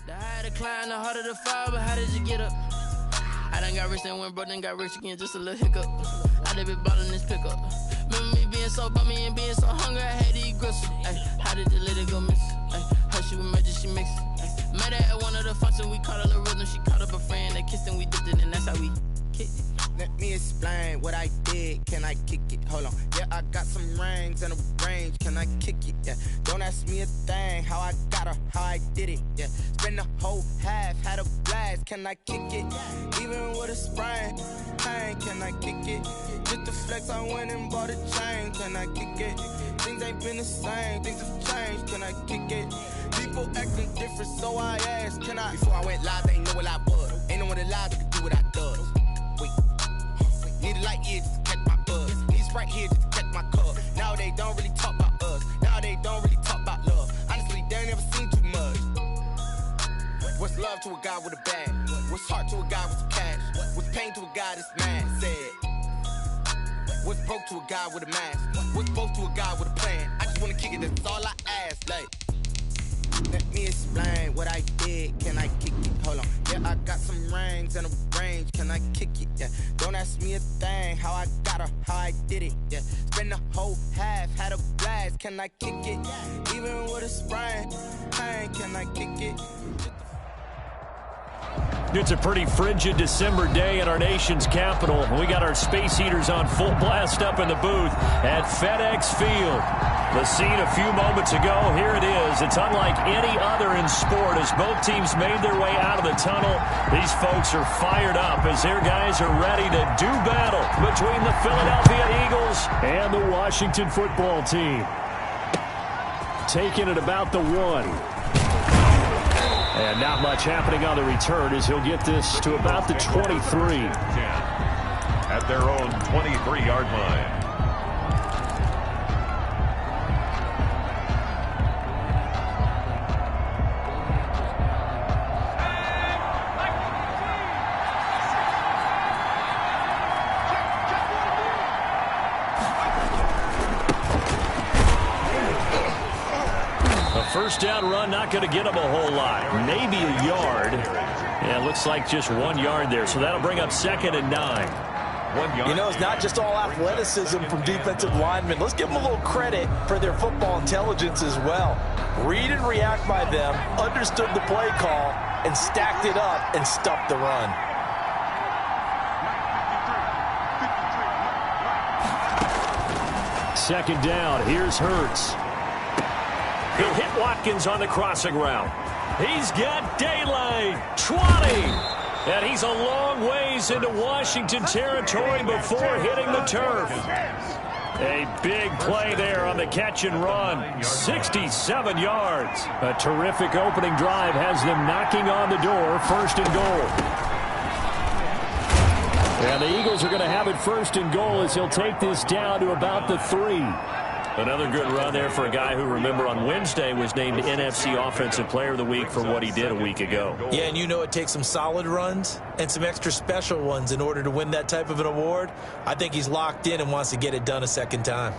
The higher the climb, the harder the fall, but how did you get up? I done got rich and went broke, then got rich again, just a little hiccup. I done been ballin' this pickup. Remember me being so bummy and being so hungry, I had to eat gristle. Ay, how did you let it go miss? Ay, her she was magic, she mixed. Met her at one of the functions, we caught a little rhythm. She caught up a friend, they kissed and we dipped it, and that's how we kicked it. Let me explain what I did, can I kick it? Hold on, yeah, I got some rings and a range, can I kick it? Yeah, don't ask me a thing, how I got her, how I did it. Yeah, spend the whole half, had a blast, can I kick it? Even with a sprain, pain, can I kick it? Just to flex, I went and bought a chain, can I kick it? Things ain't been the same, things have changed, can I kick it? People acting different, so I asked, can I? Before I went live, they ain't know what I was. Ain't no one alive that could do what I does. Wait, need a light here just to catch my buzz. Need Sprite here just to catch my cup. Now they don't really talk about us. Now they don't really talk about love. Honestly, they ain't never seen too much. What's love to a guy with a bag? What's heart to a guy with some cash? What's pain to a guy that's mad? Said. What's broke to a guy with a mask? What's both to a guy with a plan? I just wanna kick it, that's all I ask. Like, let me explain what I did, can I kick it? Hold on, yeah, I got some rings and a range, can I kick it? Yeah, don't ask me a thing, how I got her, how I did it. Yeah, spend the whole half, had a blast, can I kick it? Even with a sprain, pain, can I kick it? It's a pretty frigid December day in our nation's capital. We got our space heaters on full blast up in the booth at FedEx Field. The scene a few moments ago, here it is. It's unlike any other in sport as both teams made their way out of the tunnel. These folks are fired up as their guys are ready to do battle between the Philadelphia Eagles and the Washington football team. Taking it about the 1. And not much happening on the return as he'll get this to about the 23. At their own 23-yard line. First down run, not going to get him a whole lot. Maybe a yard. Yeah, looks like just 1 yard there. So that'll bring up 2nd and 9. 1 yard. You know, it's not just all athleticism from defensive linemen. Let's give them a little credit for their football intelligence as well. Read and react by them, understood the play call, and stacked it up and stuffed the run. Second down, here's Hurts. He'll hit Watkins on the crossing route. He's got daylight. 20. And he's a long ways into Washington territory before hitting the turf. A big play there on the catch and run. 67 yards. A terrific opening drive has them knocking on the door. 1st and goal. And the Eagles are going to have it 1st and goal as he'll take this down to about the 3. Another good run there for a guy who, remember, on Wednesday was named NFC Offensive Player of the Week for what he did a week ago. Yeah, and you know it takes some solid runs and some extra special ones in order to win that type of an award. I think he's locked in and wants to get it done a second time.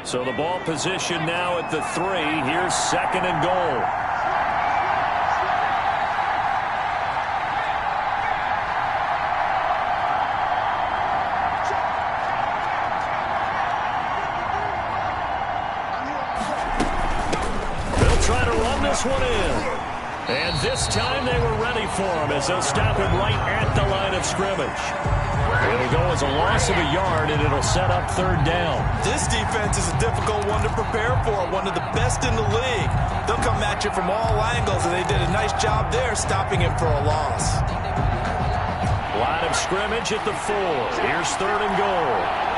So the ball position now at the 3. Here's 2nd and goal. One in. And this time they were ready for him as they'll stop him right at the line of scrimmage. It'll go as a loss of a yard, and it'll set up 3rd down. This defense is a difficult one to prepare for, one of the best in the league. They'll come at you from all angles, and they did a nice job there stopping him for a loss. Line of scrimmage at the 4. Here's 3rd and goal.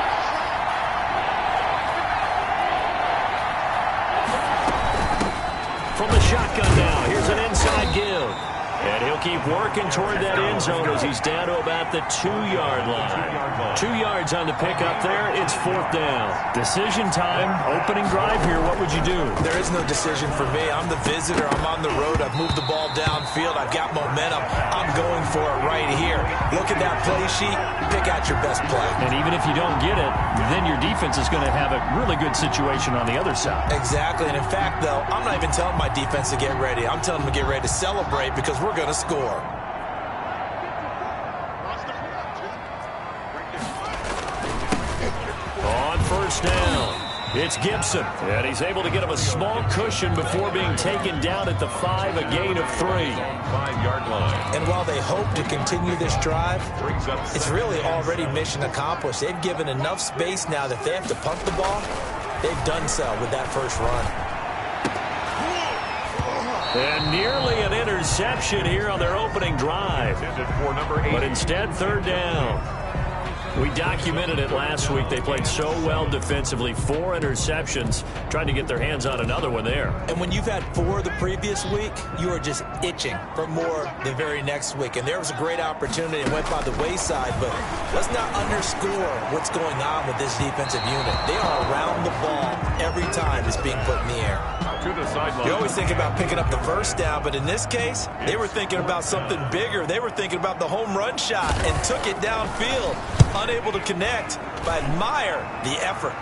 From the shotgun now, here's an inside give. And he'll keep working toward that end zone as he's down to about the 2-yard line. 2 yards on the pickup there. It's 4th down. Decision time. Opening drive here. What would you do? There is no decision for me. I'm the visitor. I'm on the road. I've moved the ball downfield. I've got momentum. I'm going for it right here. Look at that play sheet. Pick out your best play. And even if you don't get it, then your defense is going to have a really good situation on the other side. Exactly. And in fact, though, I'm not even telling my defense to get ready. I'm telling them to get ready to celebrate because we're going to score. On 1st down, it's Gibson. And he's able to get him a small cushion before being taken down at the 5, a gain of 3. 5-yard line. And while they hope to continue this drive, it's really already mission accomplished. They've given enough space now that they have to punt the ball. They've done so with that first run. And nearly an interception here on their opening drive. But instead, 3rd down. We documented it last week. They played so well defensively. 4 interceptions. Trying to get their hands on another one there. And when you've had 4 the previous week, you are just itching for more the very next week. And there was a great opportunity. It went by the wayside. But let's not underscore what's going on with this defensive unit. They are around the ball every time it's being put in the air. To the sideline. You always think about picking up the first down, but in this case, they were thinking about something bigger. They were thinking about the home run shot and took it downfield. Unable to connect, but admire the effort.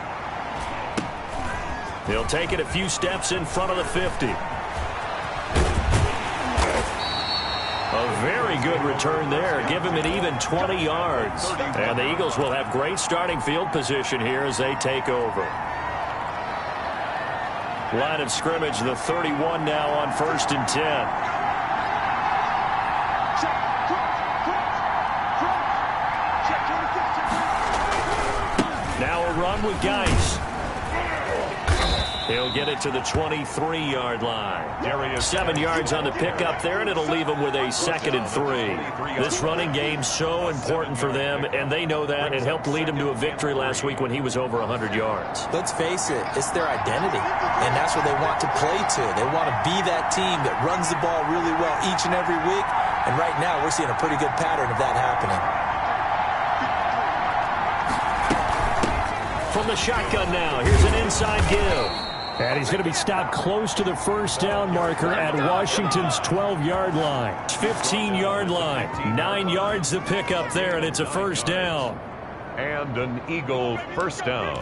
He'll take it a few steps in front of the 50. A very good return there. Give him an even 20 yards. And the Eagles will have great starting field position here as they take over. Line of scrimmage, the 31 now on 1st and 10. Now a run with Geis. He'll get it to the 23-yard line. 7 yards on the pickup there, and it'll leave them with a 2nd and 3. This running game so important for them, and they know that. It helped lead them to a victory last week when he was over 100 yards. Let's face it, it's their identity, and that's what they want to play to. They want to be that team that runs the ball really well each and every week, and right now we're seeing a pretty good pattern of that happening. From the shotgun now, here's an inside give. And he's going to be stopped close to the 1st down marker at Washington's 12-yard line. 15-yard line. 9 yards to pick up there, and it's a 1st down. And an Eagle 1st down.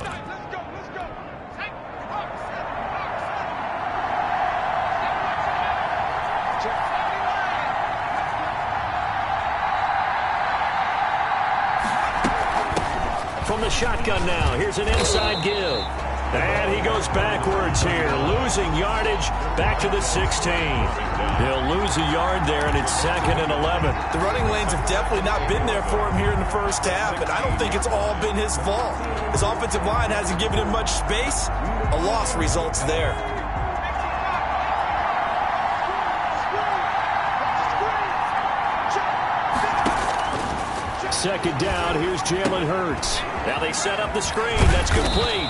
From the shotgun now, here's an inside give. And he goes backwards here, losing yardage back to the 16. He'll lose a yard there, and it's 2nd and 11. The running lanes have definitely not been there for him here in the first half, and I don't think it's all been his fault. His offensive line hasn't given him much space. A loss results there. Second down, here's Jalen Hurts. Now they set up the screen, that's complete.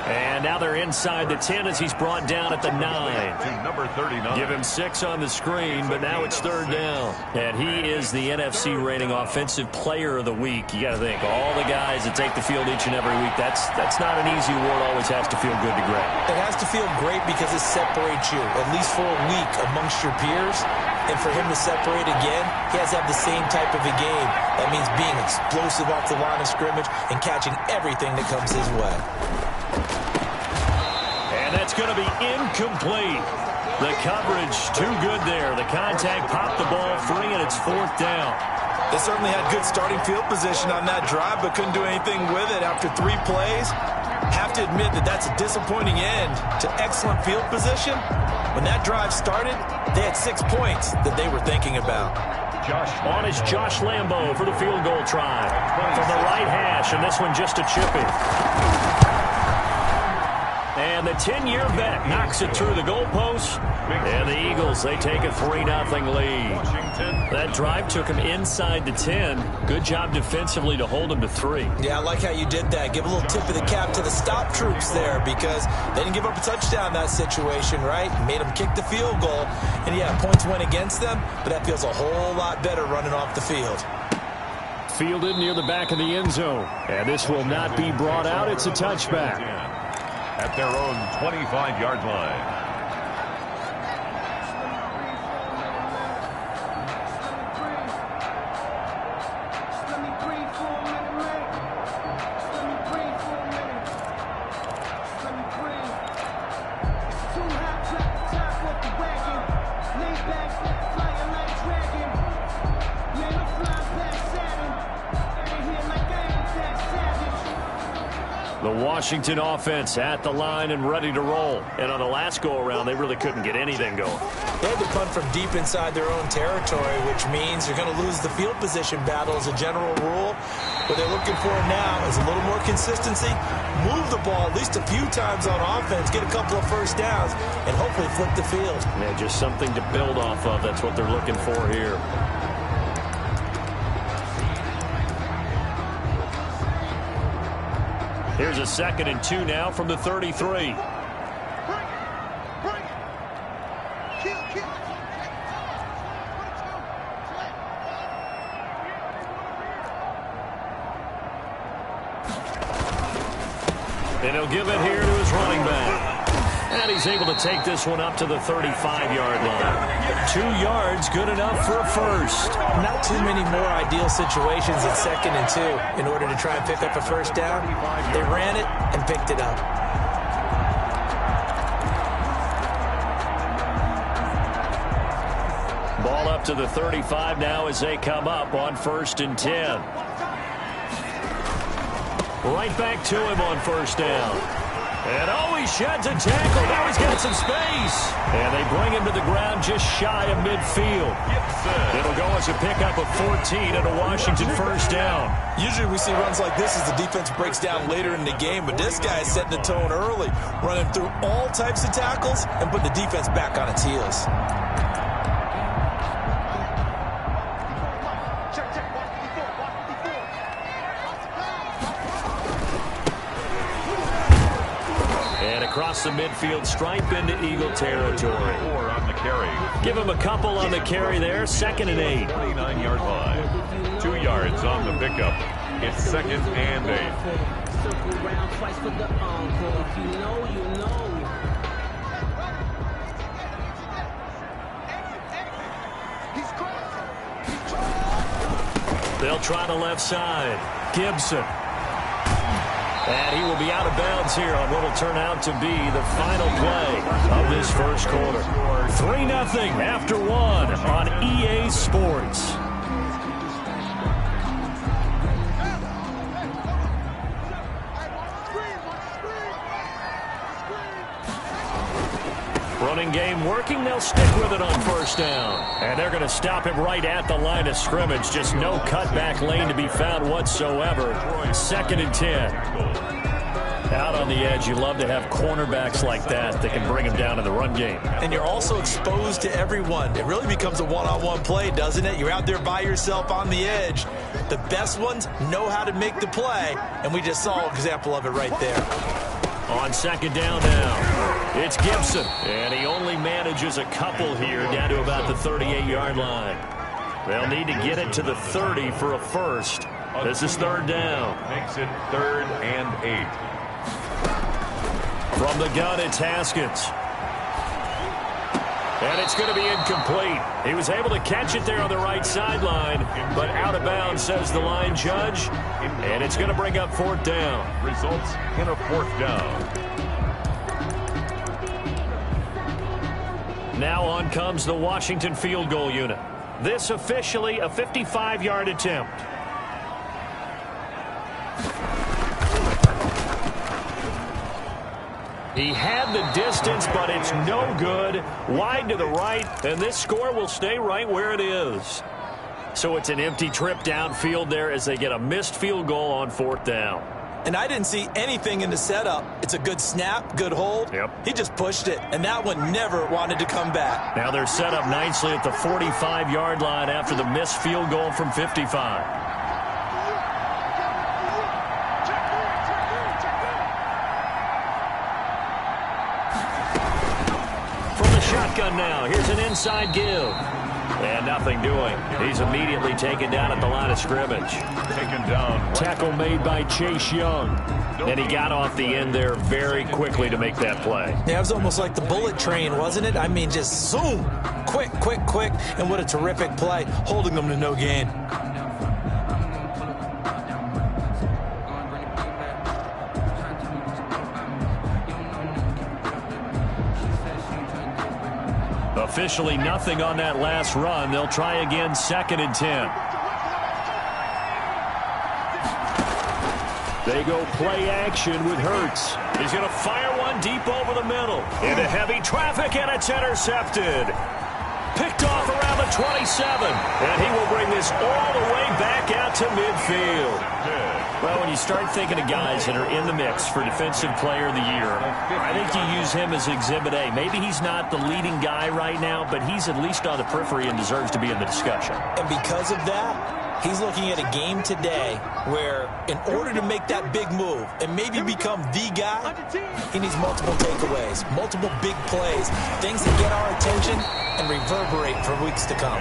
And now they're inside the 10 as he's brought down at the 9. To number 39. Give him 6 on the screen, but now it's 3rd down. And he is the NFC rating offensive player of the week. You got to think, all the guys that take the field each and every week, that's not an easy award. Always has to feel good to great. It has to feel great because it separates you, at least for a week, amongst your peers. And for him to separate again, he has to have the same type of a game. That means being explosive off the line of scrimmage and catching everything that comes his way. And that's going to be incomplete. The coverage too good there. The contact popped the ball free, and it's 4th down. They certainly had good starting field position on that drive, but couldn't do anything with it after 3 plays. Have to admit that that's a disappointing end to excellent field position. When that drive started, they had 6 points that they were thinking about. On is Josh Lambo for the field goal try. From the right hash, and this one just a chip in. And the 10-year vet knocks it through the goalpost. And the Eagles, they take a 3-0 lead. That drive took him inside the 10. Good job defensively to hold him to 3. Yeah, I like how you did that. Give a little tip of the cap to the stop troops there because they didn't give up a touchdown in that situation, right? Made them kick the field goal. And, yeah, points went against them, but that feels a whole lot better running off the field. Fielded near the back of the end zone. And this will not be brought out. It's a touchback. At their own 25-yard line. Washington offense at the line and ready to roll. And on the last go-around, they really couldn't get anything going. They had to punt from deep inside their own territory, which means you're going to lose the field position battle as a general rule. What they're looking for now is a little more consistency, move the ball at least a few times on offense, get a couple of first downs, and hopefully flip the field. Yeah, just something to build off of. That's what they're looking for here. Here's a 2nd and 2 now from the 33. And he'll give it here to his running back. And he's able to take this one up to the 35-yard line. 2 yards, good enough for a first. Not too many more ideal situations at 2nd and 2 in order to try and pick up a first down. They ran it and picked it up. Ball up to the 35 now as they come up on 1st and 10. Right back to him on 1st down. And he sheds a tackle. Now he's got some space. And they bring him to the ground just shy of midfield. It'll go as a pickup of 14 and a Washington first down. Usually we see runs like this as the defense breaks down later in the game, but this guy is setting the tone early, running through all types of tackles and putting the defense back on its heels. Across the midfield stripe into Eagle territory. 4 on the carry. Give him a couple on the carry there. 2nd and 8. 29-yard line. 2 yards on the pickup. It's 2nd and 8. Circle round twice for the encore. If you know, you know. They'll try the left side. Gibson. And he will be out of bounds here on what will turn out to be the final play of this first quarter. 3-0 after 1 on EA Sports. Running game working. They'll stick with it on 1st down. And they're going to stop him right at the line of scrimmage. Just no cutback lane to be found whatsoever. 2nd and 10. Out on the edge, you love to have cornerbacks like that can bring him down in the run game. And you're also exposed to everyone. It really becomes a one-on-one play, doesn't it? You're out there by yourself on the edge. The best ones know how to make the play, and we just saw an example of it right there. On 2nd down now, it's Gibson. And he only manages a couple here down to about the 38-yard line. They'll need to get it to the 30 for a first. This is 3rd down. Makes it 3rd and 8. From the gun, it's Haskins. And it's going to be incomplete. He was able to catch it there on the right sideline, but out of bounds, says the line judge. And it's going to bring up 4th down. Results in a 4th down. Now on comes the Washington field goal unit. This officially a 55-yard attempt. He had the distance, but it's no good. Wide to the right, and this score will stay right where it is. So it's an empty trip downfield there as they get a missed field goal on 4th down. And I didn't see anything in the setup. It's a good snap, good hold. Yep. He just pushed it, and that one never wanted to come back. Now they're set up nicely at the 45-yard line after the missed field goal from 55. Shotgun now. Here's an inside give. And nothing doing. He's immediately taken down at the line of scrimmage. Taken down. Tackle made by Chase Young. And he got off the end there very quickly to make that play. Yeah, it was almost like the bullet train, wasn't it? I mean, just zoom. Quick, quick, quick. And what a terrific play, holding them to no gain. Officially nothing on that last run. They'll try again, 2nd and 10. They go play action with Hurts. He's going to fire one deep over the middle. Into heavy traffic, and it's intercepted. Picked off around the 27. And he will bring this all the way back out to midfield. Well, when you start thinking of guys that are in the mix for Defensive Player of the Year, I think you use him as Exhibit A. Maybe he's not the leading guy right now, but he's at least on the periphery and deserves to be in the discussion. And because of that, he's looking at a game today where in order to make that big move and maybe become the guy, he needs multiple takeaways, multiple big plays, things that get our attention and reverberate for weeks to come.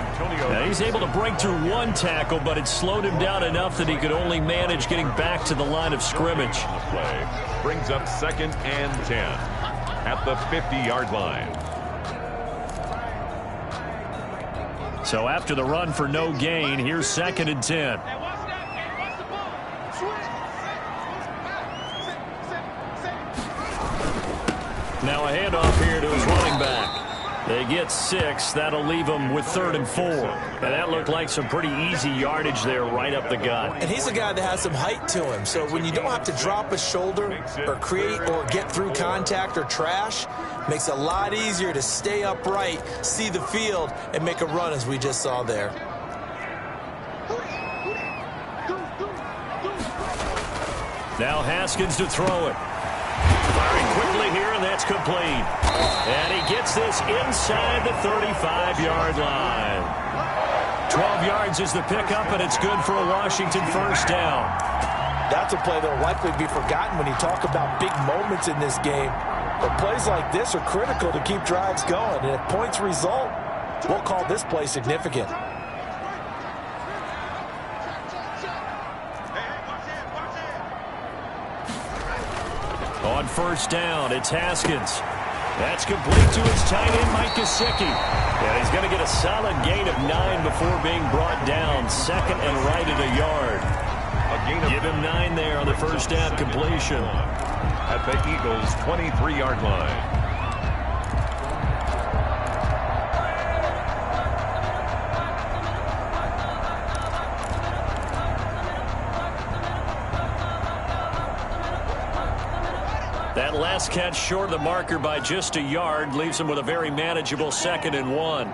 Now he's able to break through one tackle, but it slowed him down enough that he could only manage getting back to the line of scrimmage. Play brings up 2nd and 10 at the 50-yard line. So after the run for no gain, here's 2nd and 10. Now a handoff here to his running back. They get 6. That'll leave them with 3rd and 4. And that looked like some pretty easy yardage there right up the gut. And he's a guy that has some height to him. So when you don't have to drop a shoulder or create or get through contact or trash, makes it a lot easier to stay upright, see the field, and make a run as we just saw there. Now Haskins to throw it. Firing quickly here, and that's complete. And he gets this inside the 35-yard line. 12 yards is the pickup, and it's good for a Washington first down. That's a play that will likely be forgotten when you talk about big moments in this game. But plays like this are critical to keep drives going. And if points result, we'll call this play significant. On first down, it's Haskins. That's complete to his tight end, Mike Gesicki. And he's going to get a solid gain of 9 before being brought down. 2nd and right at a yard. Give him 9 there on the first down completion. At the Eagles' 23-yard line. That last catch short of the marker by just a yard leaves him with a very manageable 2nd and 1.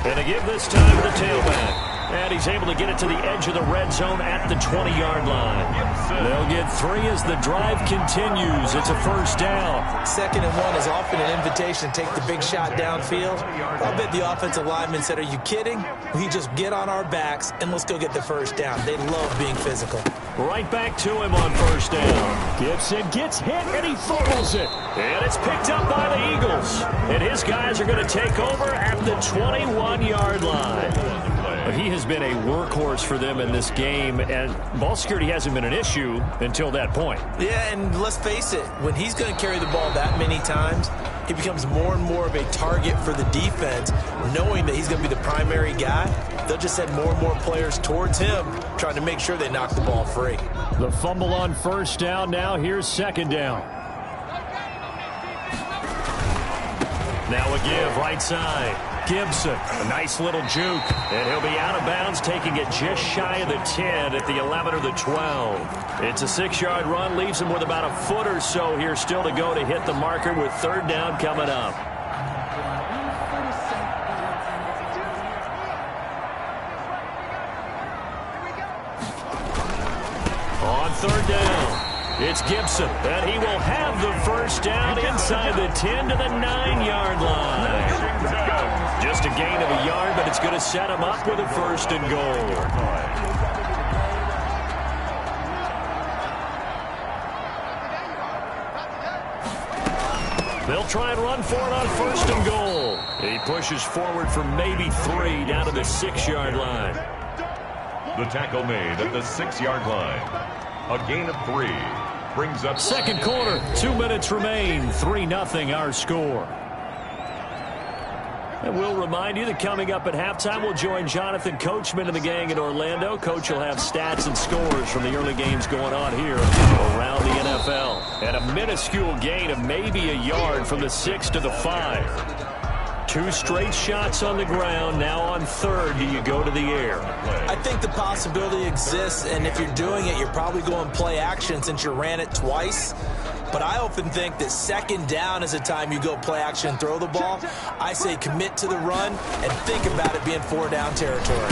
And a give this time to the tailback. And he's able to get it to the edge of the red zone at the 20-yard line. They'll get 3 as the drive continues. It's a first down. 2nd and 1 is often an invitation to take the big shot downfield. I bet the offensive lineman said, are you kidding? We just get on our backs and let's go get the first down. They love being physical. Right back to him on first down. Gibson gets hit and he fumbles it. And it's picked up by the Eagles. And his guys are going to take over at the 21-yard line. He has been a workhorse for them in this game, and ball security hasn't been an issue until that point. Yeah, and let's face it, when he's going to carry the ball that many times, he becomes more and more of a target for the defense, knowing that he's going to be the primary guy. They'll just send more and more players towards him, trying to make sure they knock the ball free. The fumble on first down. Now here's 2nd down. Now a give right side. Gibson, a nice little juke, and he'll be out of bounds, taking it just shy of the 10 at the 11 or the 12. It's a 6-yard run, leaves him with about a foot or so here still to go to hit the marker with 3rd down coming up. third down. It's Gibson, and he will have the first down inside the 10 to the 9-yard line. Just a gain of a yard, but it's going to set him up with a first and goal. They'll try and run for it on first and goal. He pushes forward for maybe 3 down to the 6-yard line. The tackle made at the 6-yard line. A gain of 3. Brings up second quarter. 2 minutes remain. 3-0 our score. And we'll remind you that coming up at halftime, we'll join Jonathan Coachman and the gang in Orlando. Coach will have stats and scores from the early games going on here around the NFL. And a minuscule gain of maybe a yard from the 6 to the 5. 2 straight shots on the ground. Now on third, do you go to the air? I think the possibility exists, and if you're doing it, you're probably going play action since you ran it twice. But I often think that second down is a time you go play action and throw the ball. I say commit to the run and think about it being 4-down territory.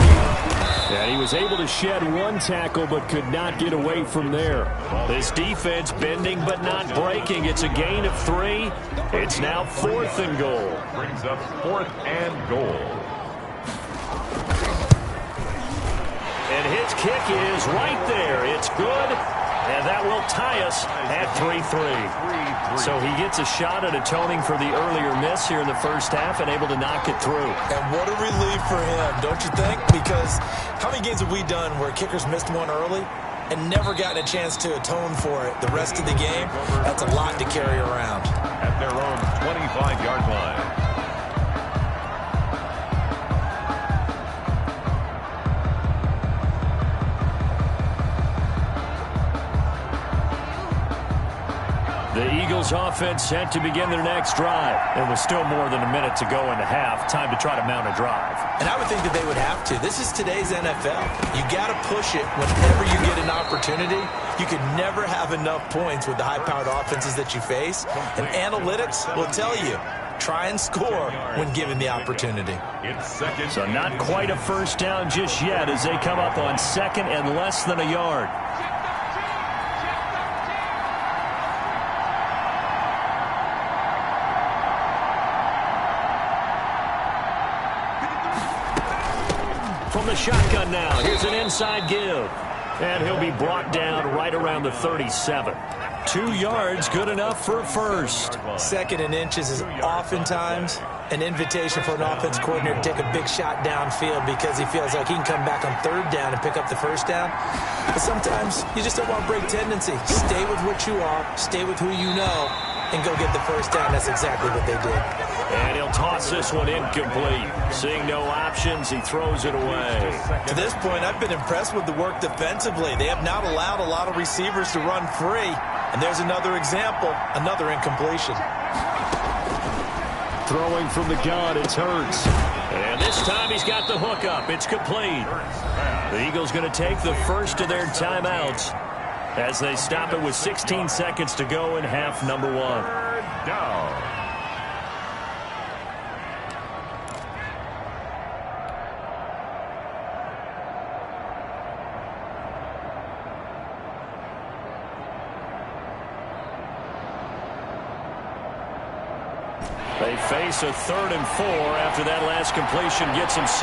And he was able to shed 1 tackle but could not get away from there. This defense bending but not breaking. It's a gain of 3. It's now 4th and goal. Brings up 4th and goal. And his kick is right there. It's good. And that will tie us at 3-3. So he gets a shot at atoning for the earlier miss here in the first half and able to knock it through. And what a relief for him, don't you think? Because how many games have we done where kickers missed one early and never gotten a chance to atone for it the rest of the game? That's a lot to carry around. At their own 25-yard line. The Eagles offense set to begin their next drive. And with still more than a minute to go in the half, time to try to mount a drive. And I would think that they would have to. This is today's NFL. You got to push it whenever you get an opportunity. You could never have enough points with the high-powered offenses that you face. And analytics will tell you, try and score when given the opportunity. So not quite a first down just yet as they come up on second and less than a yard. From the shotgun now, here's an inside give. And he'll be brought down right around the 37. 2 yards, good enough for a first. 2nd and inches is oftentimes an invitation for an offense coordinator to take a big shot downfield because he feels like he can come back on 3rd down and pick up the first down. But sometimes you just don't want to break tendency. Stay with what you are, stay with who you know, and go get the first down. That's exactly what they did. And he'll toss this one incomplete. Seeing no options, he throws it away. To this point, I've been impressed with the work defensively. They have not allowed a lot of receivers to run free. And there's another example, another incompletion. Throwing from the gun, it's Hurts. And this time he's got the hook up. It's complete. The Eagles going to take the first of their timeouts as they stop it with 16 seconds to go in half number 1. Down. They face a 3rd and 4 after that last completion gets him 6.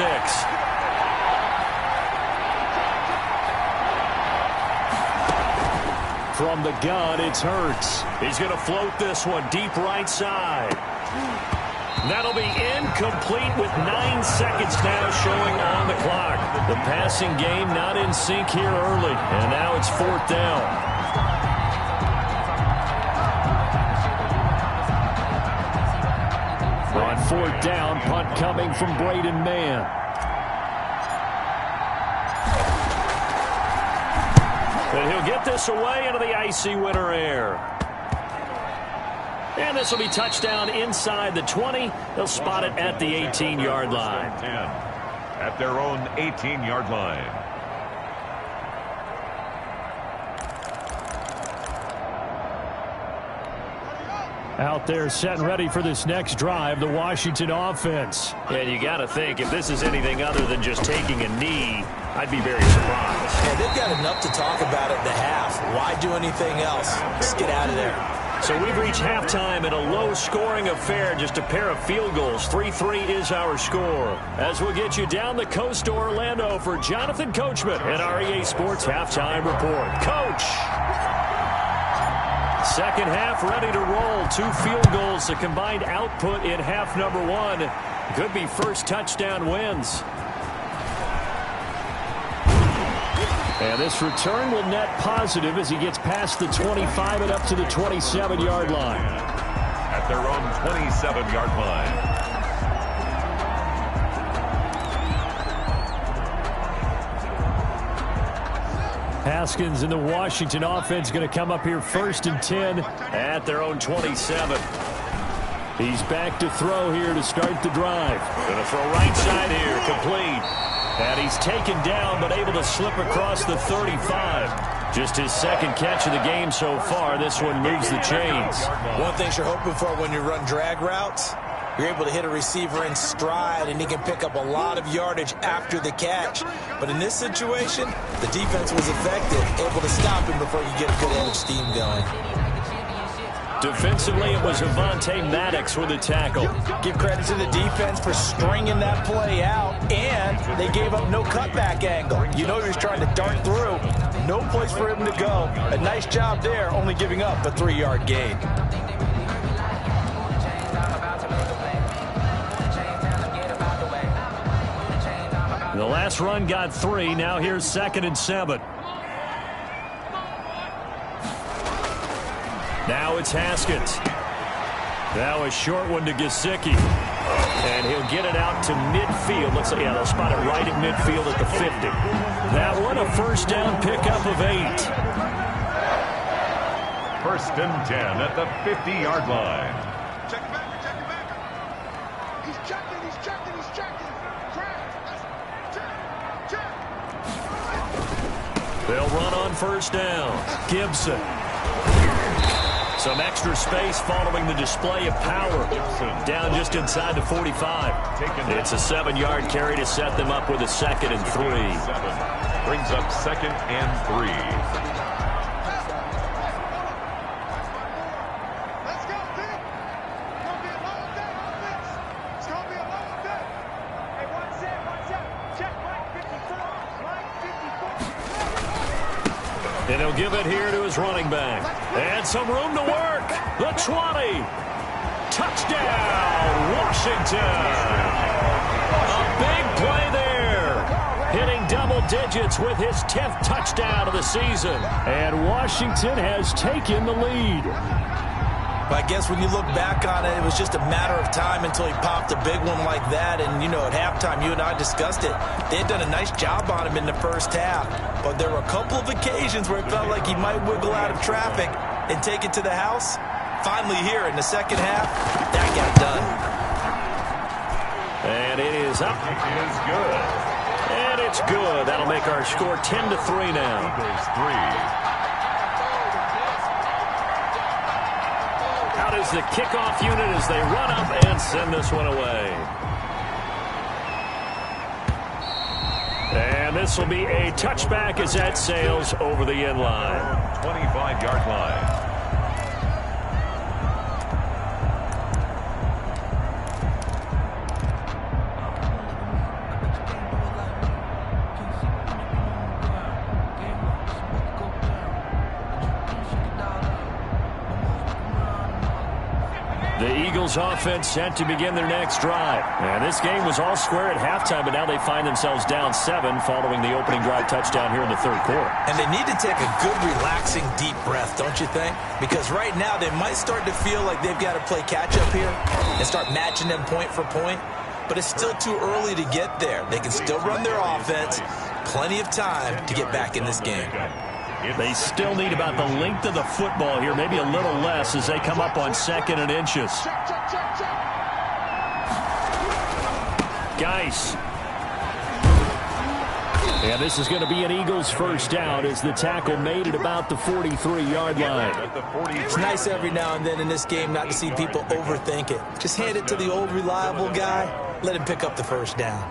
From the gun, it's Hurts. He's going to float this one deep right side. That'll be incomplete with 9 seconds now showing on the clock. The passing game not in sync here early, and now it's 4th down. On 4th down, punt coming from Braden Mann. And he'll get this away into the icy winter air. And this will be touchdown inside the 20. They'll spot it at the 18-yard line. 10 at their own 18-yard line. Out there set and ready for this next drive, the Washington offense. And you got to think, if this is anything other than just taking a knee, I'd be very surprised. Yeah, they've got enough to talk about at the half. Why do anything else? Just get out of there. So we've reached halftime in a low-scoring affair, just a pair of field goals. 3-3 is our score. As we'll get you down the coast to Orlando for Jonathan Coachman at our EA Sports Halftime Report. Coach! Second half ready to roll. 2 field goals, the combined output in half number 1. Could be first touchdown wins. And this return will net positive as he gets past the 25 and up to the 27-yard line. At their own 27-yard line. Haskins and the Washington offense going to come up here 1st and 10 at their own 27. He's back to throw here to start the drive. Going to throw right side here, complete. And he's taken down, but able to slip across the 35. Just his second catch of the game so far. This one moves the chains. One thing you're hoping for when you run drag routes, you're able to hit a receiver in stride, and he can pick up a lot of yardage after the catch. But in this situation, the defense was effective, able to stop him before you get a good head of steam going. Defensively, it was Avonte Maddox with a tackle. Give credit to the defense for stringing that play out, and they gave up no cutback angle. You know he was trying to dart through. No place for him to go. A nice job there, only giving up a 3-yard gain. The last run got 3. Now here's 2nd and 7. Now it's Haskins. Now a short one to Gesicki. And he'll get it out to midfield. Looks like, yeah, they'll spot it right at midfield at the 50. That one, a first down pickup of 8. 1st and 10 at the 50-yard line. Check it back, check it back. He's checking, he's checking, he's checking. Check. They'll run on first down. Gibson. Some extra space following the display of power. Down just inside the 45. It's a 7-yard carry to set them up with a 2nd and 3. Brings up 2nd and 3. Let's go, Dick. It's going to be a long day on this. It's going to be a long day. Hey, one set. Check right 54. Right 54. And he'll give it here to his running back. And some room to work. The 20. Touchdown, Washington. A big play there. Hitting double digits with his 10th touchdown of the season. And Washington has taken the lead. But I guess when you look back on it, it was just a matter of time until he popped a big one like that. And, you know, at halftime, you and I discussed it. They had done a nice job on him in the first half. But there were a couple of occasions where it felt like he might wiggle out of traffic and take it to the house. Finally here in the second half, that got done. And it is up. It is good. And it's good. That'll make our score 10-3 now. Eagles 3. Out is the kickoff unit as they run up and send this one away. And this will be a touchback as that sails over the end line. 25-yard line. The Eagles offense set to begin their next drive. And this game was all square at halftime, but now they find themselves down 7 following the opening drive touchdown here in the third quarter. And they need to take a good, relaxing, deep breath, don't you think? Because right now they might start to feel like they've got to play catch-up here and start matching them point for point. But it's still too early to get there. They can still run their offense. Plenty of time to get back in this game. They still need about the length of the football here, maybe a little less as they come up on 2nd and inches. Geis. And this is going to be an Eagles first down as the tackle made at about the 43-yard line. It's nice every now and then in this game not to see people overthink it. Just hand it to the old reliable guy. Let him pick up the first down.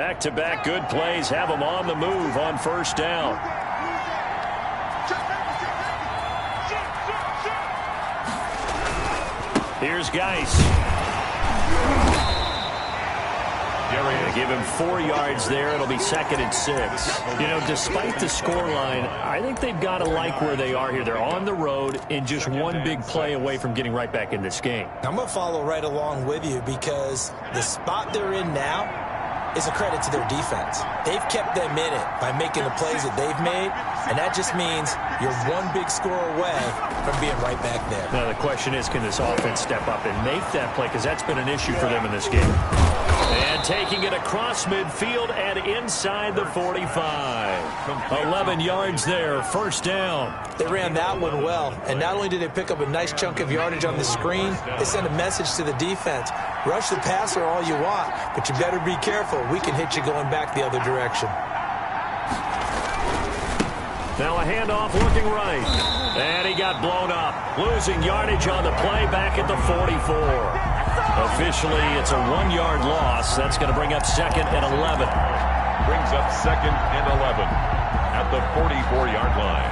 Back-to-back good plays have them on the move on first down. Here's Geis. They give him 4 yards there. It'll be 2nd and 6. You know, despite the scoreline, I think they've got to like where they are here. They're on the road and just one big play away from getting right back in this game. I'm going to follow right along with you because the spot they're in now is a credit to their defense. They've kept them in it by making the plays that they've made, and that just means you're one big score away from being right back there. Now, the question is, can this offense step up and make that play? Because that's been an issue for them in this game. And taking it across midfield and inside the 45. 11 yards there, first down. They ran that one well, and not only did they pick up a nice chunk of yardage on the screen, they sent a message to the defense. Rush the passer all you want, but you better be careful. We can hit you going back the other direction. Now a handoff looking right. And he got blown up. Losing yardage on the play back at the 44. Officially, it's a 1-yard loss. That's going to bring up 2nd and 11. Brings up 2nd and 11 at the 44-yard line.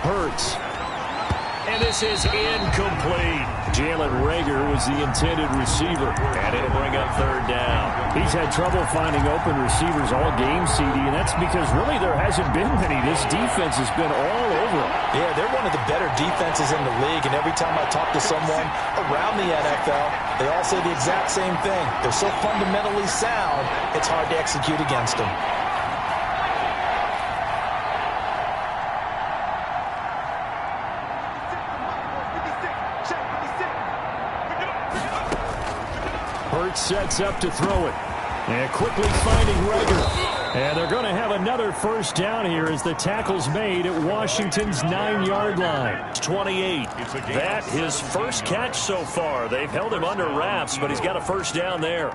Hurts. And this is incomplete. Jalen Reagor was the intended receiver, and it'll bring up 3rd down. He's had trouble finding open receivers all game, CD, and that's because really there hasn't been many. This defense has been all over them. Yeah, they're one of the better defenses in the league, and every time I talk to someone around the NFL, they all say the exact same thing. They're so fundamentally sound, it's hard to execute against them. Sets up to throw it. And quickly finding Reagor. And they're going to have another first down here as the tackle's made at Washington's 9-yard line. It's 28. That his first catch so far. They've held him under wraps, but he's got a first down there.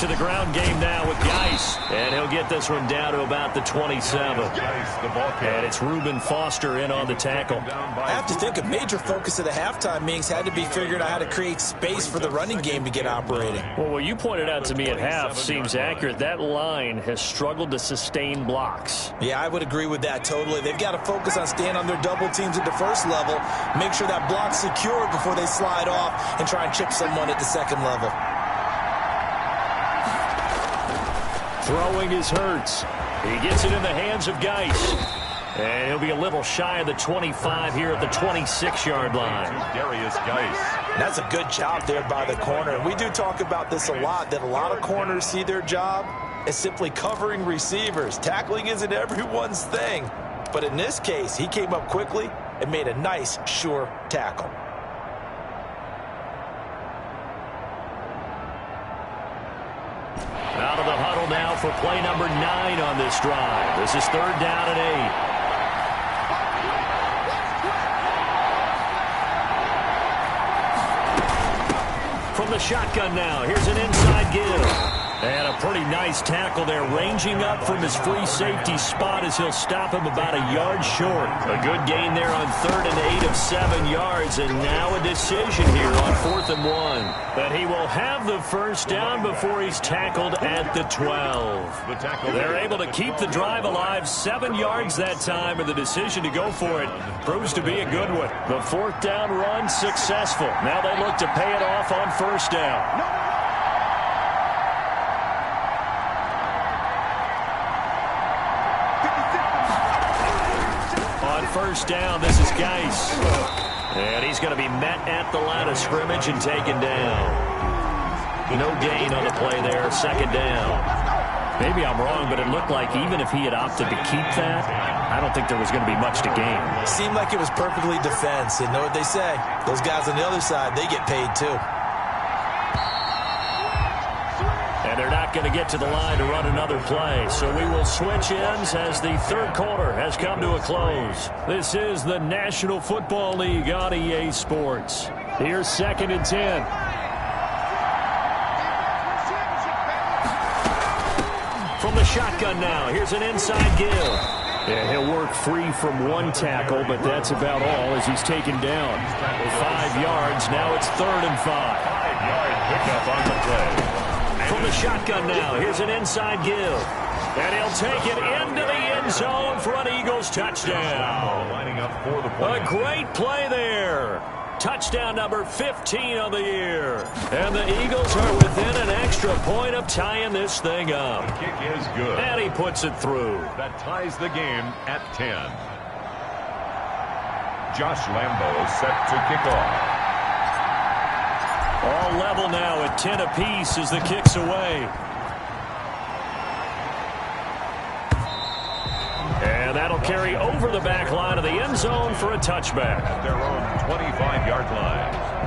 To the ground game now with Geis. And he'll get this one down to about the 27. And it's Reuben Foster in on the tackle. I have to think a major focus of the halftime meetings had to be figuring out how to create space for the running game to get operating. Well, what you pointed out to me at half seems accurate. That line has struggled to sustain blocks. Yeah, I would agree with that totally. They've got to focus on staying on their double teams at the first level, make sure that block's secured before they slide off and try and chip someone at the second level. Throwing is Hurts. He gets it in the hands of Geis. And he'll be a little shy of the 25 here at the 26-yard line. Darius Geis. That's a good job there by the corner. And we do talk about this a lot, that a lot of corners see their job as simply covering receivers. Tackling isn't everyone's thing. But in this case, he came up quickly and made a nice, sure tackle. Out of the huddle now for play number 9 on this drive. This is 3rd down and 8. From the shotgun now, here's an inside give. And a pretty nice tackle there, ranging up from his free safety spot as he'll stop him about a yard short. A good gain there on 3rd and 8 of 7 yards, and now a decision here on 4th and 1. But he will have the first down before he's tackled at the 12. They're able to keep the drive alive, 7 yards that time, and the decision to go for it proves to be a good one. The 4th down run successful. Now they look to pay it off on first down. First down, this is Geis. And he's going to be met at the line of scrimmage and taken down. No gain on the play there, 2nd down. Maybe I'm wrong, but it looked like even if he had opted to keep that, I don't think there was going to be much to gain. Seemed like it was perfectly defense. And know what they say? Those guys on the other side, they get paid too. And they're not not going to get to the line to run another play. So we will switch ends as the third quarter has come to a close. This is the National Football League on EA Sports. Here's 2nd and 10. From the shotgun now, here's an inside give. Yeah, he'll work free from one tackle, but that's about all as he's taken down. 5 yards, now it's 3rd and 5. 5-yard pickup on the play. From the shotgun now, here's an inside give. And he'll take it into the end zone for an Eagles touchdown. Lining up for the play. A great play there. Touchdown number 15 of the year. And the Eagles are within an extra point of tying this thing up. The kick is good. And he puts it through. That ties the game at 10. Josh Lambo set to kick off. All level now at 10 apiece as the kick's away. And that'll carry over the back line of the end zone for a touchback. At their own 25-yard line.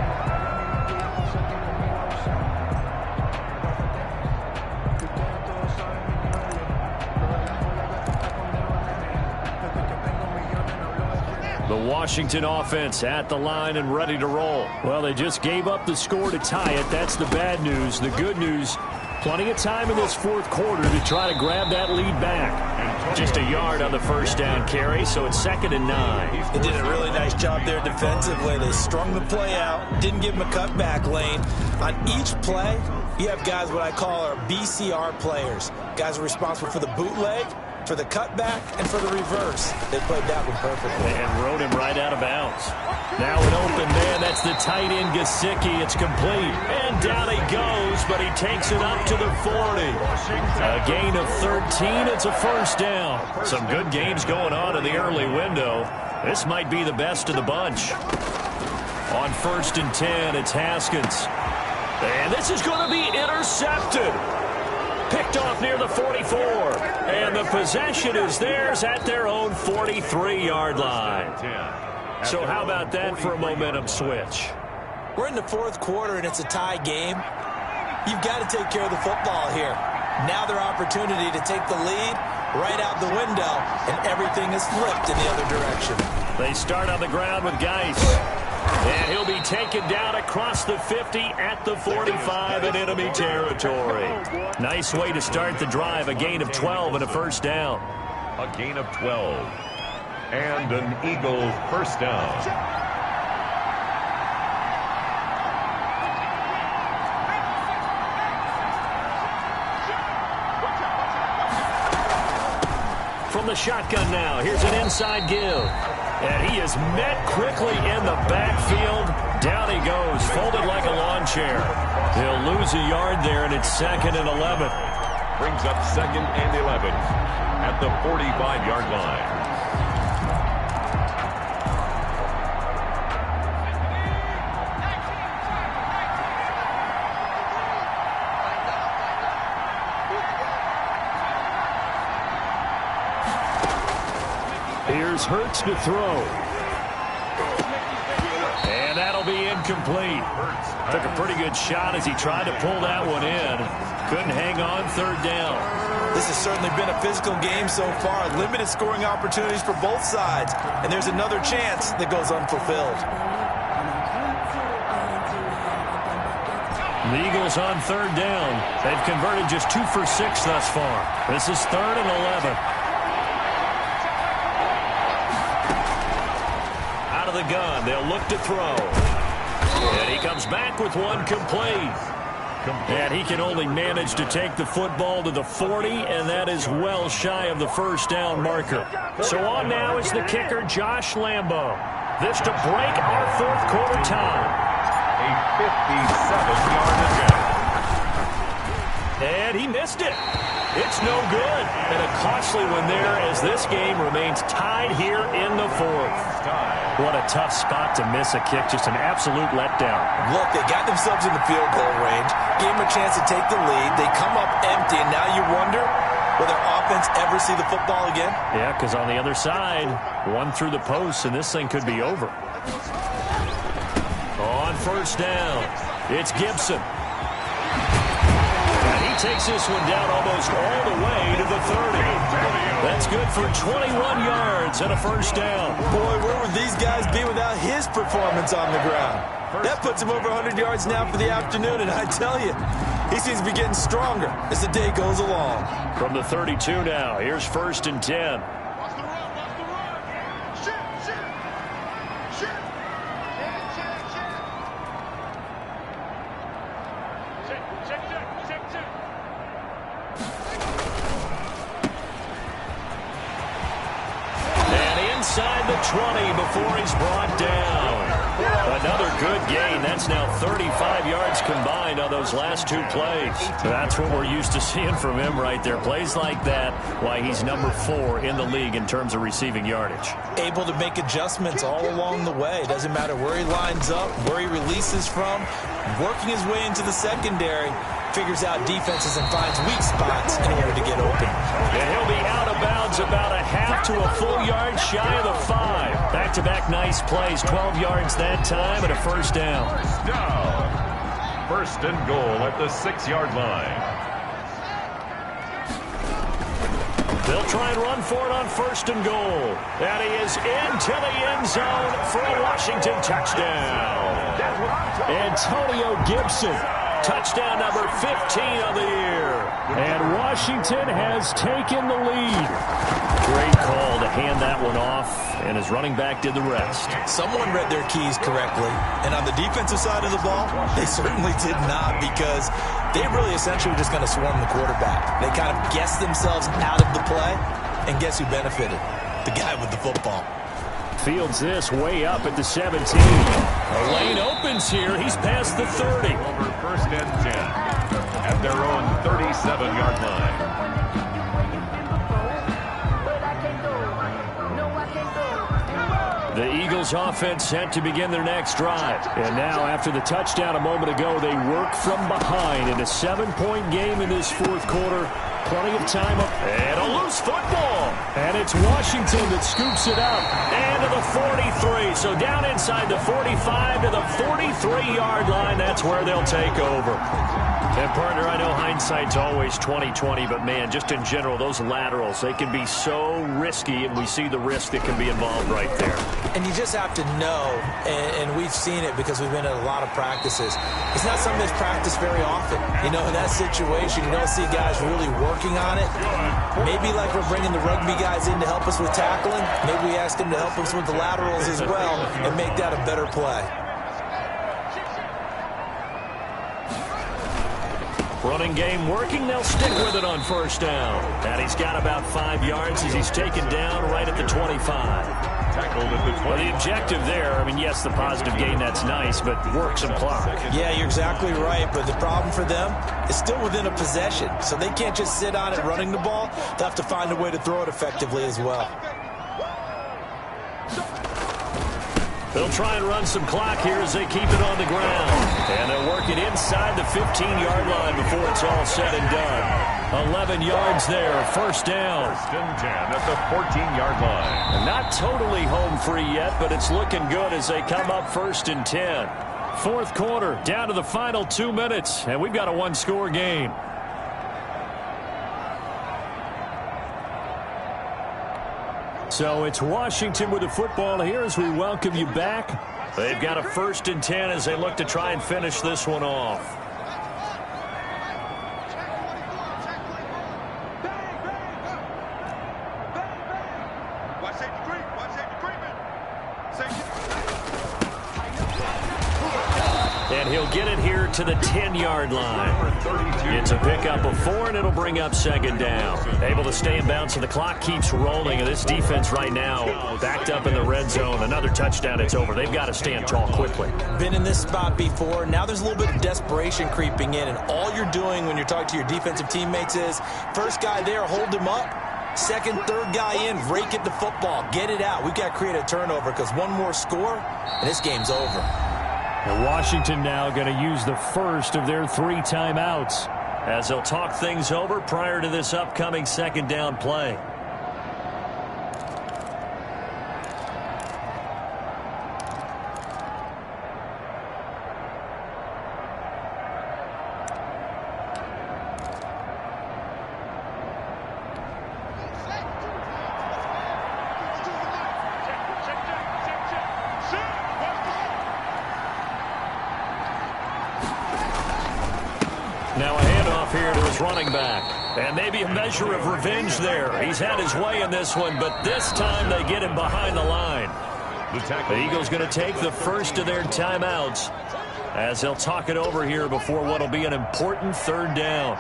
The Washington offense at the line and ready to roll. Well, they just gave up the score to tie it. That's the bad news. The good news, plenty of time in this 4th quarter to try to grab that lead back. Just a yard on the first down carry, so it's 2nd and 9. They did a really nice job there defensively. They strung the play out, didn't give him a cutback lane. On each play, you have guys what I call our BCR players. Guys are responsible for the bootleg, for the cutback, and for the reverse. They played that one perfectly. And rode him right out of bounds. Now an open man, that's the tight end Gesicki. It's complete. And down he goes, but he takes it up to the 40. A gain of 13, it's a first down. Some good games going on in the early window. This might be the best of the bunch. On 1st and 10, it's Haskins. And this is going to be intercepted. Picked off near the 44. And the possession is theirs at their own 43-yard line. So how about that for a momentum switch? We're in the 4th quarter, and it's a tie game. You've got to take care of the football here. Now their opportunity to take the lead right out the window, and everything is flipped in the other direction. They start on the ground with Geis. And he'll be taken down across the 50 at the 45 in enemy territory. Nice way to start the drive, a gain of 12 and a first down. A gain of 12. And an Eagle first down. From the shotgun now, here's an inside give. And he is met quickly in the backfield. Down he goes, folded like a lawn chair. He'll lose a yard there, and it's 2nd and 11. Brings up 2nd and 11 at the 45-yard line. Here's Hurts to throw. And that'll be incomplete. Took a pretty good shot as he tried to pull that one in. Couldn't hang on 3rd down. This has certainly been a physical game so far. Limited scoring opportunities for both sides. And there's another chance that goes unfulfilled. The Eagles on 3rd down. They've converted just 2 for 6 thus far. This is 3rd and 11. The gun, they'll look to throw. And he comes back with one complete. And he can only manage to take the football to the 40, and that is well shy of the first down marker. So on now is the kicker, Josh Lambo. This to break our 4th quarter tie. A 57-yard attempt. And he missed it. It's no good. And a costly one there as this game remains tied here in the 4th. What a tough spot to miss a kick. Just an absolute letdown. Look, they got themselves in the field goal range, gave them a chance to take the lead. They come up empty, and now you wonder, will their offense ever see the football again? Yeah, because on the other side, one through the post, and this thing could be over. On 1st down, it's Gibson. And he takes this one down almost all the way to the 30. That's good for 21 yards and a first down. Boy, where would these guys be without his performance on the ground? That puts him over 100 yards now for the afternoon, and I tell you, he seems to be getting stronger as the day goes along. From the 32 now, here's 1st and 10. Watch the run, watch the run. Shoot, shoot. Shoot. Check. And inside the 20 before he's brought down. Another good gain. That's now 35 yards combined on those last 2 plays. That's what we're used to seeing from him right there. Plays like that, why he's number 4 in the league in terms of receiving yardage. Able to make adjustments all along the way. Doesn't matter where he lines up, where he releases from. Working his way into the secondary, figures out defenses and finds weak spots in order to get open. And he'll be out of bounds about a half to a full yard shy of the 5. Back-to-back nice plays, 12 yards that time and a first down. First and goal at the 6-yard line. They'll try and run for it on 1st and goal. And he is into the end zone for a Washington touchdown. Antonio Gibson. Touchdown number 15 of the year. And Washington has taken the lead. Great call to hand that one off, and his running back did the rest. Someone read their keys correctly, and on the defensive side of the ball, they certainly did not, because they really essentially were just going to swarm the quarterback. They kind of guessed themselves out of the play, and guess who benefited? The guy with the football. Fields this way up at the 17. A lane opens here. He's past the 30. Over 1st and 10 at their own 37-yard line. The Eagles offense set to begin their next drive. And now, after the touchdown a moment ago, they work from behind in a 7-point game in this 4th quarter. Plenty of time up. And a loose football. And it's Washington that scoops it up. And to the 43. So down inside the 45 to the 43-yard line. That's where they'll take over. And, partner, I know hindsight's always 20/20, but, man, just in general, those laterals, they can be so risky, and we see the risk that can be involved right there. And you just have to know, and we've seen it because we've been at a lot of practices, it's not something that's practiced very often. You know, in that situation, you don't see guys really working on it. Maybe like we're bringing the rugby guys in to help us with tackling, maybe we ask them to help us with the laterals as well and make that a better play. Running game working. They'll stick with it on 1st down. And he's got about 5 yards as he's taken down right at the 25. Tackled at the 20. Well, the objective there, I mean, yes, the positive gain, that's nice, but work some clock. Yeah, you're exactly right, but the problem for them is still within a possession, so they can't just sit on it running the ball. They'll have to find a way to throw it effectively as well. They'll try and run some clock here as they keep it on the ground. And they'll work it inside the 15-yard line before it's all said and done. 11 yards there, 1st down. 1st and 10 at the 14-yard line. And not totally home free yet, but it's looking good as they come up 1st and 10. 4th quarter, down to the final 2 minutes, and we've got a 1-score game. So it's Washington with the football here as we welcome you back. They've got a 1st and 10 as they look to try and finish this one off. Watch safety creep. Watch safety creeping. Safety. And he'll get it here to the 10-yard line. It's a pickup of 4, and it'll bring up 2nd down. Able to stay in bounds, and the clock keeps rolling. And this defense right now backed up in the red zone. Another touchdown, it's over. They've got to stand tall quickly. Been in this spot before. Now there's a little bit of desperation creeping in, and all you're doing when you're talking to your defensive teammates is, first guy there, hold him up. 2nd, 3rd guy in, rake at the football. Get it out. We've got to create a turnover because one more score, and this game's over. And Washington now going to use the first of their 3 timeouts as they'll talk things over prior to this upcoming 2nd down play. Eagles running back. And maybe a measure of revenge there. He's had his way in this one, but this time they get him behind the line. The Eagles going to take the first of their timeouts as they'll talk it over here before what will be an important third down.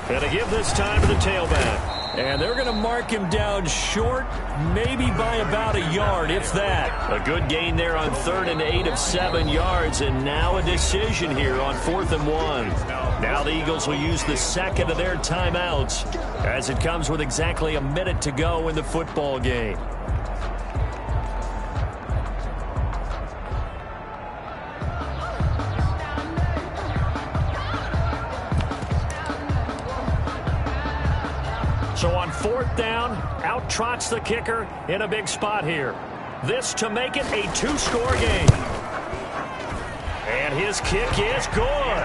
Going to give this time to the tailback. And they're going to mark him down short, maybe by about a yard, if that. A good gain there on 3rd and 8 of 7 yards, and now a decision here on 4th and 1. Now the Eagles will use the second of their timeouts as it comes with exactly a minute to go in the football game. So on 4th down, out trots the kicker in a big spot here. This to make it a 2-score game. And his kick is good.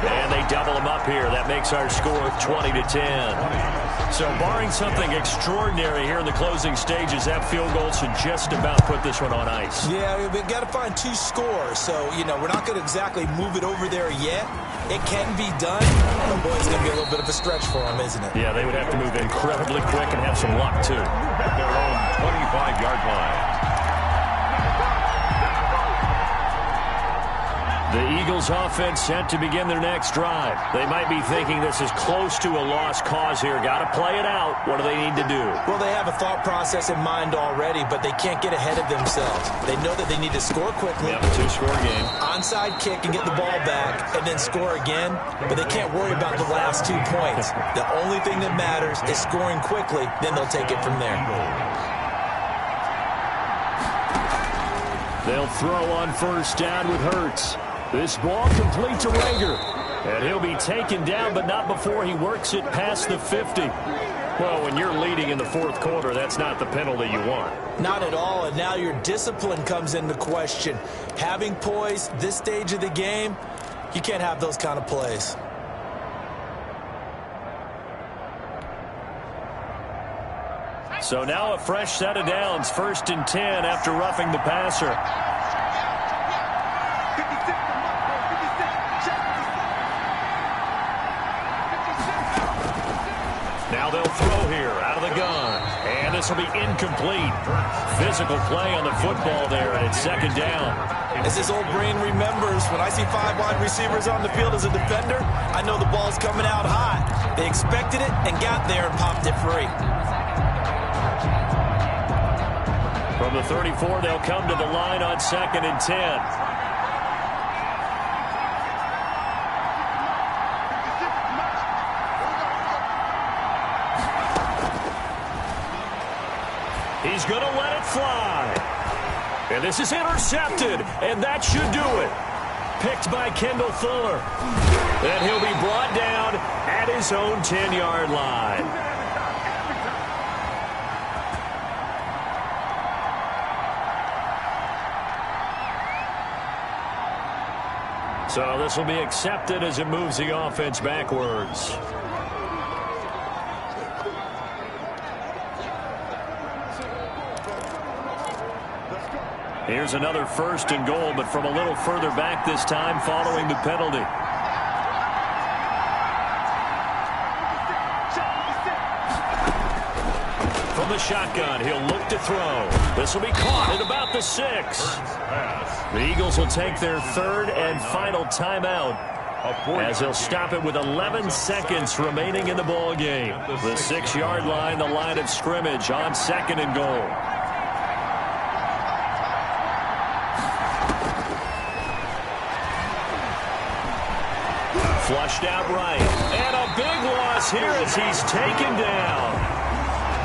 And they double him up here. That makes our score 20-10. So barring something extraordinary here in the closing stages, that field goal should just about put this one on ice. Yeah, we've got to find 2 scores. So, we're not going to exactly move it over there yet. It can be done. Oh, boy, it's going to be a little bit of a stretch for them, isn't it? Yeah, they would have to move incredibly quick and have some luck, too. At their own 25-yard line. The Eagles offense set to begin their next drive. They might be thinking this is close to a lost cause here. Got to play it out. What do they need to do? Well, they have a thought process in mind already, but they can't get ahead of themselves. They know that they need to score quickly. Yep, 2-score game. Onside kick and get the ball back and then score again, but they can't worry about the last 2 points. The only thing that matters is scoring quickly, then they'll take it from there. They'll throw on 1st down with Hurts. This ball complete to Rager. And he'll be taken down, but not before he works it past the 50. Well, when you're leading in the 4th quarter, that's not the penalty you want. Not at all, and now your discipline comes into question. Having poise this stage of the game, you can't have those kind of plays. So now a fresh set of downs, 1st and 10 after roughing the passer. Now they'll throw here out of the gun. And this will be incomplete. Physical play on the football there, and it's 2nd down. As his old brain remembers, when I see 5 wide receivers on the field as a defender, I know the ball's coming out hot. They expected it and got there and popped it free. From the 34, they'll come to the line on 2nd and 10. He's going to let it fly. And this is intercepted, and that should do it. Picked by Kendall Fuller. And he'll be brought down at his own 10-yard line. So this will be accepted as it moves the offense backwards. Here's another 1st and goal, but from a little further back this time following the penalty. From the shotgun, he'll look to throw. This will be caught at about the 6. The Eagles will take their 3rd and final timeout as they'll stop it with 11 seconds remaining in the ball game. The 6-yard line, the line of scrimmage on 2nd and goal. Flushed out right. And a big loss here as he's taken down.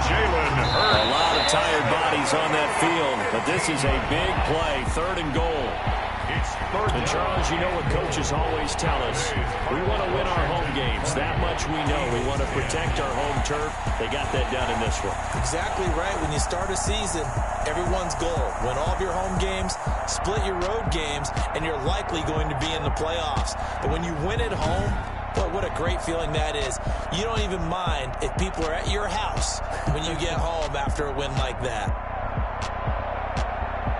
Jalen Hurts. A lot of tired bodies on that field, but this is a big play, 3rd and goal. And Charles, you know what coaches always tell us. We want to win our home games. That much much we know. We want to protect our home turf. They got that done in this one. Exactly right. When you start a season, everyone's goal, win all of your home games, split your road games, and you're likely going to be in the playoffs. But when you win at home, boy, what a great feeling that is. You don't even mind if people are at your house when you get home after a win like that.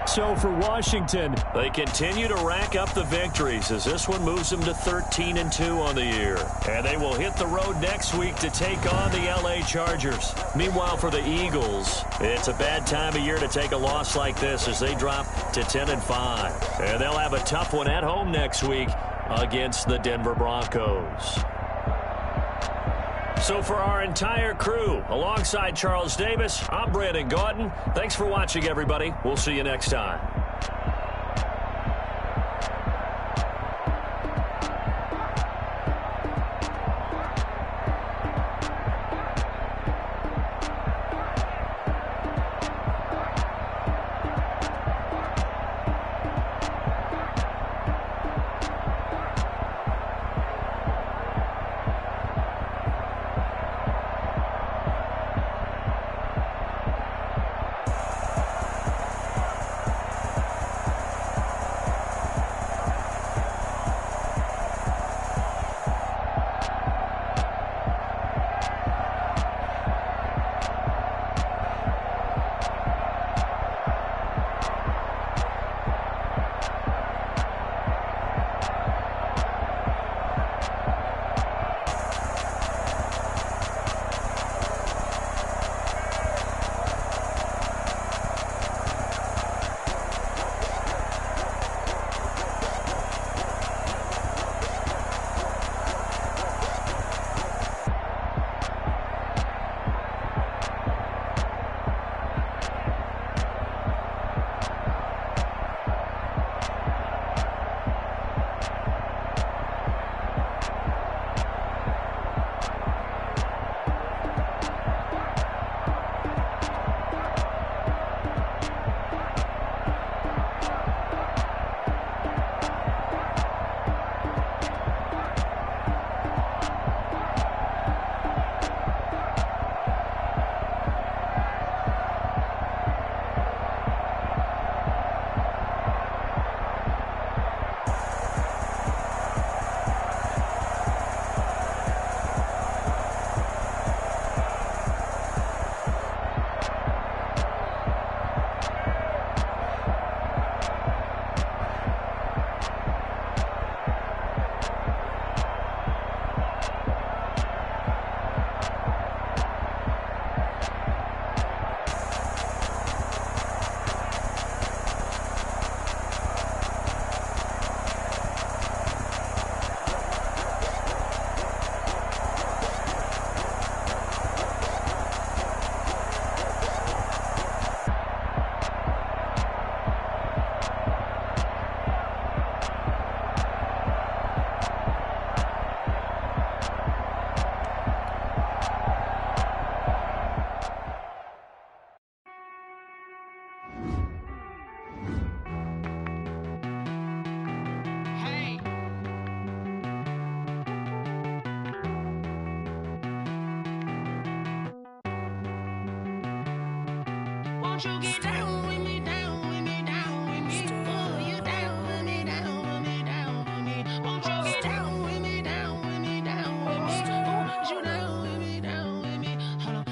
So for Washington, they continue to rack up the victories as this one moves them to 13-2 on the year. And they will hit the road next week to take on the LA Chargers. Meanwhile, for the Eagles, it's a bad time of year to take a loss like this as they drop to 10-5. And they'll have a tough one at home next week against the Denver Broncos. So for our entire crew, alongside Charles Davis, I'm Brandon Gaudin. Thanks for watching, everybody. We'll see you next time. Won't you get down with me, down with me, down with me? Oh, you down with me, down with me, down with me. Won't you get down with me, down with me, down with me? Oh, you down with me, down with me? Hold on.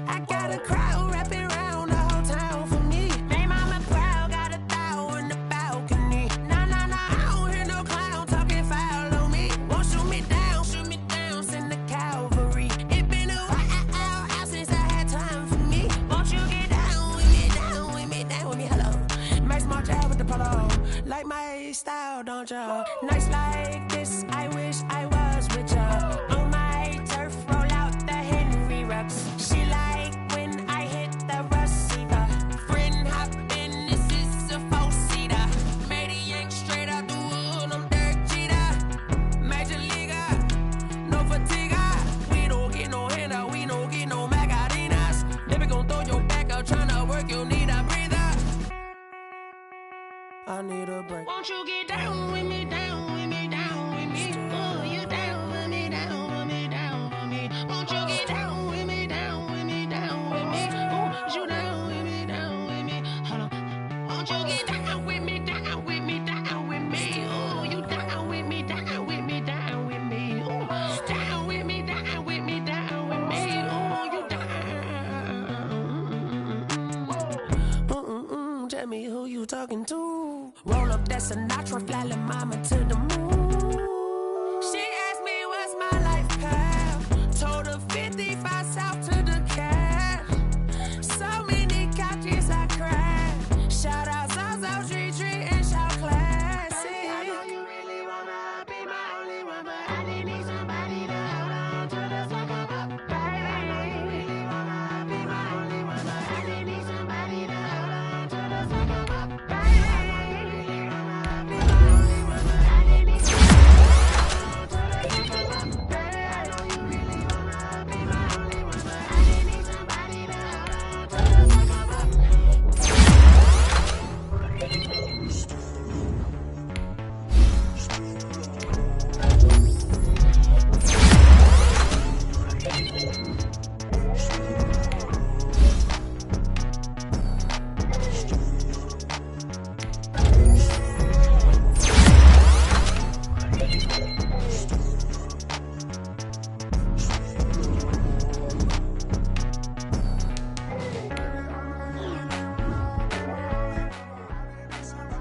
I got a crowd wrapping around the whole town for me. Made mama proud, got a thou in the balcony. Nah, nah, nah, I don't hear no clown talking foul on me. Won't shoot me down, send the cavalry. It been a while since I had time for me. Won't you get down with me, down with me, down with me? Hello. Max March out with the polo. Like my style, don't ya? Nights like this, I wish I was with ya. On my turf, roll out the Henry Rux. She like when I hit the receiver. Friend hop in, this is a four-seater. Made a yank straight out the wood, I'm Derek Jeter. Major leaguer, no fatigue. We don't get no handout, we don't get no Macarinas. Never gon' throw your back out, tryna work, you need a breather. I need a break. Won't you get down with me, down with me, down with me? Sinatra, fly la mama to